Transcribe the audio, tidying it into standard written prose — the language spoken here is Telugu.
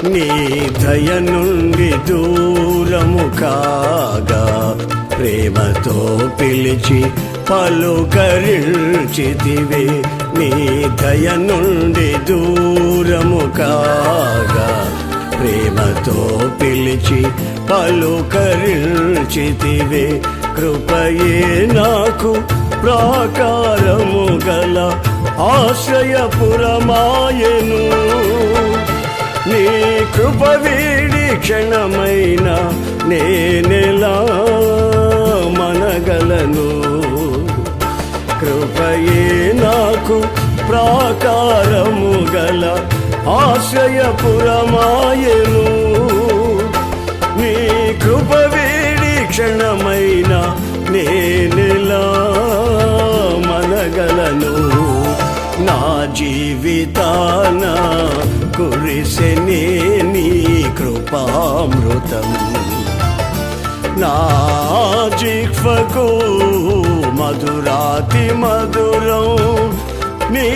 నీ దయ నుండి దూరము కాగా ప్రేమతో పిలిచి పలుకరించితివే. నీ దయ నుండి దూరము కాగా ప్రేమతో పిలిచి పలుకరించితివే. కృపయే నాకు ప్రాకారము గల ఆశ్రయపురమాయెను. నీ కృప వీడి క్షణమైన నేనెలా మనగలను. కృపయే నాకు ప్రాకారము గల ఆశ్రయపురమాయెను. నీ కృప వీడి క్షణమైన నేనెలా మనగలను. నా జీవితాన కురిసెనే నీ కృపామృతం. నా జిహ్వకు మధురాతి మధురం నీ